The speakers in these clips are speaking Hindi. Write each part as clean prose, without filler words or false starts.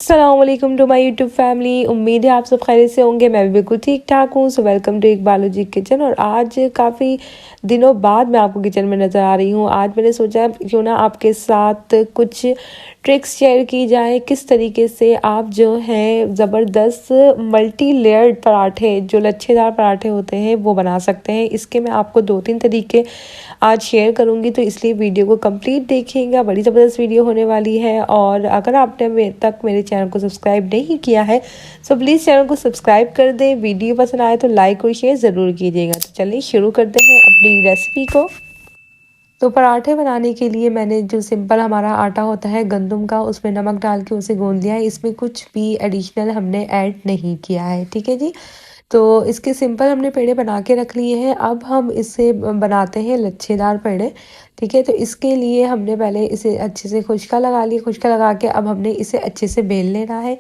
अस्सलामुअलैकुम टू माय यूट्यूब फैमिली। उम्मीद है आप सब खैरियत से होंगे। मैं भी बिल्कुल ठीक ठाक हूँ। So welcome to Iqbal ji kitchen. और आज काफ़ी दिनों बाद मैं आपको किचन में नज़र आ रही हूँ। आज मैंने सोचा क्यों ना आपके साथ कुछ ट्रिक्स शेयर की जाए, किस तरीके से आप जो हैं ज़बरदस्त मल्टी लेयर्ड पराठे, जो लच्छेदार पराठे होते हैं, वो बना सकते हैं। इसके मैं आपको 2-3 तरीके आज शेयर करूंगी, तो इसलिए वीडियो को कंप्लीट देखिएगा। बड़ी ज़बरदस्त वीडियो होने वाली है। और अगर आपने अभी तक मेरे चैनल को सब्सक्राइब नहीं किया है तो प्लीज़ चैनल को सब्सक्राइब कर दें। वीडियो पसंद आए तो लाइक और शेयर ज़रूर कीजिएगा। तो चलिए शुरू करते हैं अपनी रेसिपी को। तो पराठे बनाने के लिए मैंने जो सिंपल हमारा आटा होता है गंदम का, उसमें नमक डाल के उसे गूंद लिया है। इसमें कुछ भी एडिशनल हमने ऐड नहीं किया है, ठीक है जी। तो इसके सिंपल हमने पेड़े बना के रख लिए हैं। अब हम इसे बनाते हैं लच्छेदार पेड़े, ठीक है। तो इसके लिए हमने पहले इसे अच्छे से खुश्का लगा लिया। खुश्का लगा के अब हमने इसे अच्छे से बेल लेना है।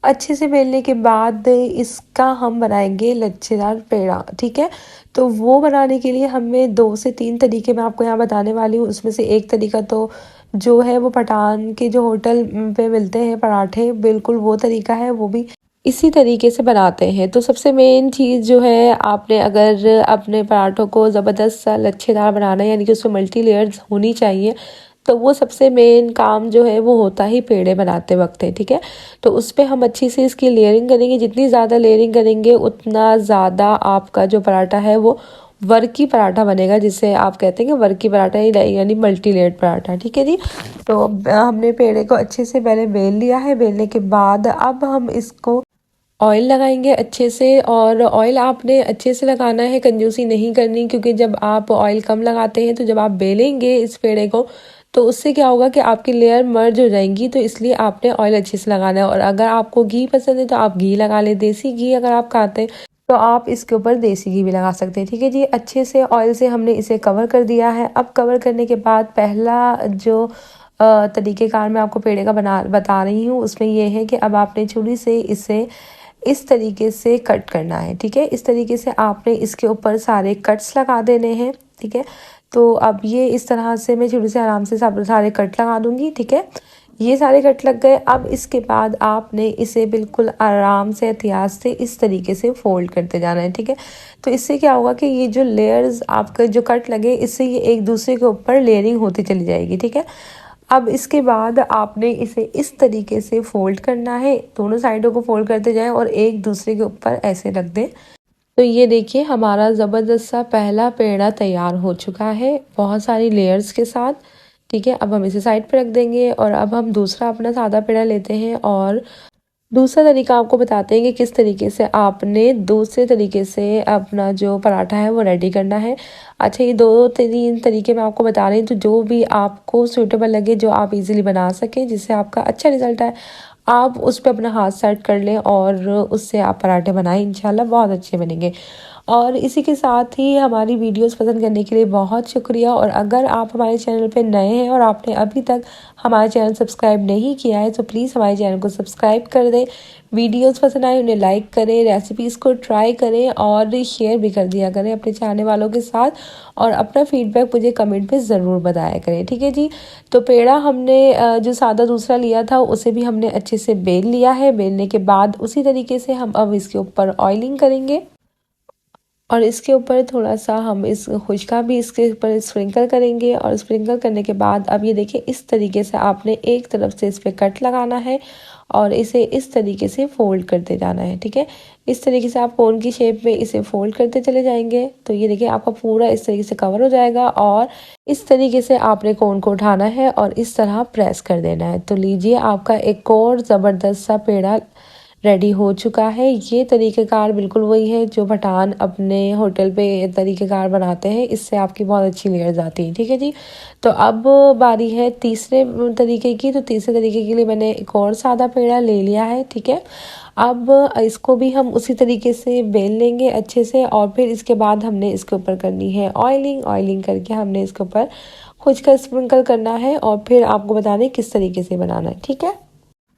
अच्छे से बेलने के बाद इसका हम बनाएंगे लच्छेदार पेड़ा, ठीक है। तो वो बनाने के लिए हमें 2 से 3 तरीके मैं आपको यहाँ बताने वाली हूँ। उसमें से एक तरीका तो जो है वो पठान के जो होटल पे मिलते हैं पराठे, बिल्कुल वो तरीका है, वो भी इसी तरीके से बनाते हैं। तो सबसे मेन चीज़ जो है, आपने अगर अपने पराठों को ज़बरदस्त सा लच्छेदार बनाना है, यानी कि उसमें मल्टी लेयर्स होनी चाहिए, तो वो सबसे मेन काम जो है वो होता ही पेड़े बनाते वक्त है, ठीक है। तो उस पर हम अच्छी से इसकी लेयरिंग करेंगे। जितनी ज़्यादा लेयरिंग करेंगे उतना ज़्यादा आपका जो पराठा है वो वर्की पराठा बनेगा, जिसे आप कहते हैं कि वर्की पराठा यानी मल्टी लेयर्ड पराठा, ठीक है जी। तो हमने पेड़े को अच्छे से पहले बेल लिया है। बेलने के बाद अब हम इसको ऑयल लगाएंगे अच्छे से। और ऑयल आपने अच्छे से लगाना है, कंजूसी नहीं करनी, क्योंकि जब आप ऑयल कम लगाते हैं तो जब आप बेलेंगे इस पेड़े को तो उससे क्या होगा कि आपकी लेयर मर्ज हो जाएंगी। तो इसलिए आपने ऑयल अच्छे से लगाना है। और अगर आपको घी पसंद है तो आप घी लगा लें, देसी घी अगर आप खाते हैं तो आप इसके ऊपर देसी घी भी लगा सकते हैं, ठीक है जी। अच्छे से ऑयल से हमने इसे कवर कर दिया है। अब कवर करने के बाद पहला जो तरीक़ेकार मैं आपको पेड़े का बता रही हूँ, उसमें यह है कि अब आपने छुरी से इसे इस तरीके से कट करना है, ठीक है। इस तरीके से आपने इसके ऊपर सारे कट्स लगा देने हैं, ठीक है। तो अब ये इस तरह से मैं छुरी से आराम से सारे कट लगा दूंगी, ठीक है। ये सारे कट लग गए। अब इसके बाद आपने इसे बिल्कुल आराम से एहतियात से इस तरीके से फोल्ड करते जाना है, ठीक है। तो इससे क्या होगा कि ये जो लेयर्स आपके जो कट लगे, इससे ये एक दूसरे के ऊपर लेयरिंग होती चली जाएगी, ठीक है। अब इसके बाद आपने इसे इस तरीके से फोल्ड करना है। दोनों साइडों को फोल्ड करते जाएं और एक दूसरे के ऊपर ऐसे रख दें। तो ये देखिए हमारा ज़बरदस्त सा पहला पेड़ा तैयार हो चुका है, बहुत सारी लेयर्स के साथ, ठीक है। अब हम इसे साइड पर रख देंगे और अब हम दूसरा अपना सादा पेड़ा लेते हैं और दूसरा तरीका आपको बताते हैं कि किस तरीके से आपने दूसरे तरीके से अपना जो पराठा है वो रेडी करना है। अच्छा, ये 2-3 तरीके मैं आपको बता रही हूँ, तो जो भी आपको सूटेबल लगे, जो आप इजीली बना सकें, जिससे आपका अच्छा रिजल्ट आए, आप उस पर अपना हाथ सेट कर लें और उससे आप पराठे बनाएं। इंशाल्लाह बहुत अच्छे बनेंगे। और इसी के साथ ही हमारी वीडियोस पसंद करने के लिए बहुत शुक्रिया। और अगर आप हमारे चैनल पे नए हैं और आपने अभी तक हमारा चैनल सब्सक्राइब नहीं किया है तो प्लीज़ हमारे चैनल को सब्सक्राइब कर दें। वीडियोस पसंद आए उन्हें लाइक करें, रेसिपीज़ को ट्राई करें और शेयर भी कर दिया करें अपने चाहने वालों के साथ। और अपना फीडबैक मुझे कमेंट पे ज़रूर बताया करें, ठीक है जी। तो पेड़ा हमने जो सादा दूसरा लिया था उसे भी हमने अच्छे से बेल लिया है। बेलने के बाद उसी तरीके से हम अब इसके ऊपर ऑयलिंग करेंगे और इसके ऊपर थोड़ा सा हम इस खुशका भी इसके ऊपर स्प्रिंकल करेंगे। और स्प्रिंकल करने के बाद अब ये देखिए इस तरीके से आपने एक तरफ से इस पर कट लगाना है और इसे इस तरीके से फोल्ड करते जाना है, ठीक है। इस तरीके से आप कोन की शेप में इसे फोल्ड करते चले जाएंगे। तो ये देखिए आपका पूरा इस तरीके से कवर हो जाएगा और इस तरीके से आपने कोन को उठाना है और इस तरह प्रेस कर देना है। तो लीजिए आपका एक और ज़बरदस्त सा पेड़ा रेडी हो चुका है। ये तरीक़ेकार बिल्कुल वही है जो पठान अपने होटल पे तरीक़ेकार बनाते हैं। इससे आपकी बहुत अच्छी लेयर्स आती हैं, ठीक है जी। तो अब बारी है तीसरे तरीके की। तो तीसरे तरीके के लिए मैंने एक और सादा पेड़ा ले लिया है, ठीक है। अब इसको भी हम उसी तरीके से बेल लेंगे अच्छे से और फिर इसके बाद हमने इसके ऊपर करनी है ऑयलिंग करके हमने इसके ऊपर कुछ का स्प्रिंकल करना है और फिर आपको बता दें किस तरीके से बनाना है, ठीक है।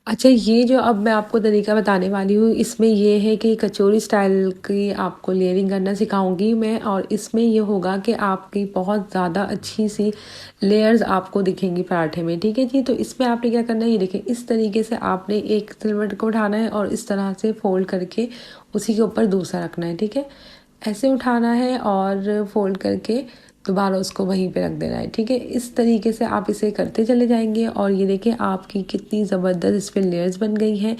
अच्छा, ये जो अब मैं आपको तरीका बताने वाली हूँ, इसमें ये है कि कचौरी स्टाइल की आपको लेयरिंग करना सिखाऊंगी मैं, और इसमें ये होगा कि आपकी बहुत ज़्यादा अच्छी सी लेयर्स आपको दिखेंगी पराठे में, ठीक है जी। तो इसमें आपने क्या करना है, ये देखें, इस तरीके से आपने एक सिलवट को उठाना है और इस तरह से फोल्ड करके उसी के ऊपर दूसरा रखना है, ठीक है। ऐसे उठाना है और फोल्ड करके दोबारा उसको वहीं पे रख देना है, ठीक है। इस तरीके से आप इसे करते चले जाएंगे और ये देखें आपकी कितनी ज़बरदस्त इस पर लेयर्स बन गई हैं।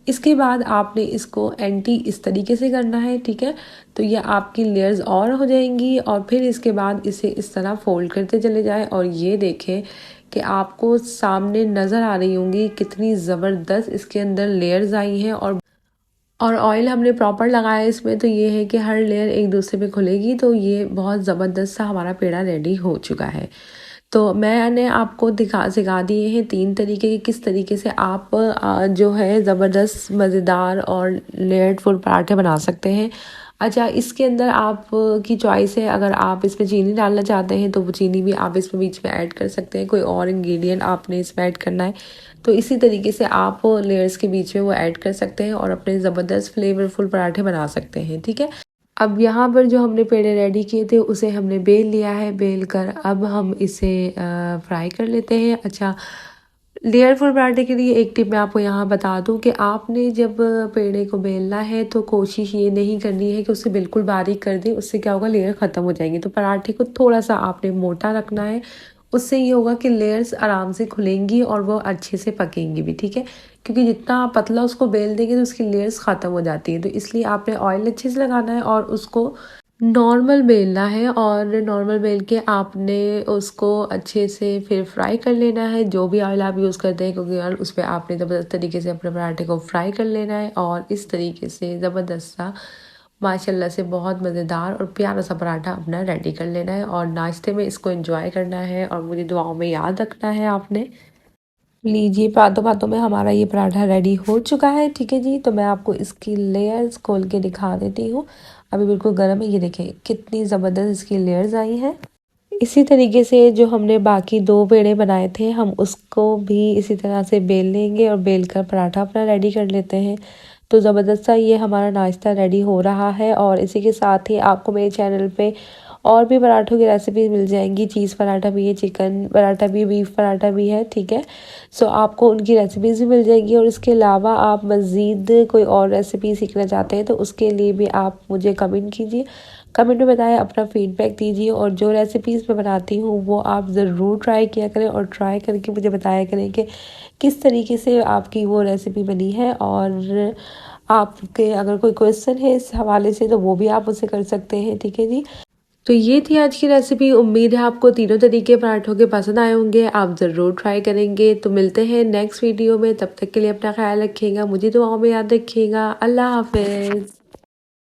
इसके बाद आपने इसको एंटी इस तरीके से करना है, ठीक है। तो ये आपकी लेयर्स और हो जाएंगी और फिर इसके बाद इसे इस तरह फोल्ड करते चले जाएं और ये देखें कि आपको सामने नज़र आ रही होंगी कितनी ज़बरदस्त इसके अंदर लेयर्स आई हैं। और ऑयल हमने प्रॉपर लगाया है इसमें, तो ये है कि हर लेयर एक दूसरे पे खुलेगी, तो ये बहुत ज़बरदस्त सा हमारा पेड़ा रेडी हो चुका है। तो मैंने आपको सिखा दिए हैं 3 तरीके कि किस तरीके से आप जो है ज़बरदस्त मज़ेदार और लेयर्ड फुल पराठे बना सकते हैं। अच्छा, इसके अंदर आप की चॉइस है, अगर आप इसमें चीनी डालना चाहते हैं तो वो चीनी भी आप इसमें बीच में ऐड कर सकते हैं, कोई और इंग्रेडिएंट आपने इसमें ऐड करना है तो इसी तरीके से आप लेयर्स के बीच में वो ऐड कर सकते हैं और अपने ज़बरदस्त फ्लेवरफुल पराठे बना सकते हैं, ठीक है। अब यहाँ पर जो हमने पेड़े रेडी किए थे उसे हमने बेल लिया है, बेल कर अब हम इसे फ्राई कर लेते हैं। अच्छा, लेयर फुल पराठे के लिए एक टिप मैं आपको यहाँ बता दूँ कि आपने जब पेड़े को बेलना है तो कोशिश ये नहीं करनी है कि उसे बिल्कुल बारीक कर दें, उससे क्या होगा, लेयर ख़त्म हो जाएंगी। तो पराठे को थोड़ा सा आपने मोटा रखना है, उससे ये होगा कि लेयर्स आराम से खुलेंगी और वो अच्छे से पकेंगी भी, ठीक है। क्योंकि जितना आप पतला उसको बेल देंगे तो उसकी लेयर्स ख़त्म हो जाती है, तो इसलिए आपने ऑयल अच्छे से लगाना है और उसको नॉर्मल बेलना है और नॉर्मल बेल के आपने उसको अच्छे से फिर फ्राई कर लेना है, जो भी ऑयल आप यूज़ करते हैं, क्योंकि ऑयल उस पर आपने ज़बरदस्त तरीके से अपने पराठे को फ्राई कर लेना है। और इस तरीके से ज़बरदस्त सा माशाल्लाह से बहुत मज़ेदार और प्यारा सा पराठा अपना रेडी कर लेना है और नाश्ते में इसको एंजॉय करना है और मुझे दुआओं में याद रखना है आपने। लीजिए, बातों बातों में हमारा ये पराठा रेडी हो चुका है, ठीक है जी। तो मैं आपको इसकी लेयर्स खोल के दिखा देती हूँ। अभी बिल्कुल गर्म है, ये देखें कितनी ज़बरदस्त इसकी लेयर्स आई हैं। इसी तरीके से जो हमने बाकी 2 पेड़े बनाए थे हम उसको भी इसी तरह से बेल लेंगे और बेल कर पराठा अपना रेडी कर लेते हैं। तो ज़बरदस्त सा ये हमारा नाश्ता रेडी हो रहा है और इसी के साथ ही आपको मेरे चैनल पे और भी पराठों की रेसिपी मिल जाएंगी। चीज़ पराठा भी है, चिकन पराठा भी, बीफ पराठा भी है, ठीक है। सो आपको उनकी रेसिपीज़ भी मिल जाएगी और इसके अलावा आप मज़ीद कोई और रेसिपी सीखना चाहते हैं तो उसके लिए भी आप मुझे कमेंट कीजिए, कमेंट में बताएं, अपना फीडबैक दीजिए और जो रेसिपीज़ मैं बनाती हूँ वो आप ज़रूर ट्राई किया करें और ट्राई करके मुझे बताया करें कि किस तरीके से आपकी वो रेसिपी बनी है। और आपके अगर कोई क्वेश्चन है इस हवाले से तो वो भी आप मुझसे कर सकते हैं, ठीक है जी। तो ये थी आज की रेसिपी। उम्मीद है आपको तीनों तरीके पराठों के पसंद आए होंगे, आप ज़रूर ट्राई करेंगे। तो मिलते हैं नेक्स्ट वीडियो में, तब तक के लिए अपना ख्याल रखिएगा, मुझे दुआओं में याद रखिएगा। अल्लाह हाफिज़।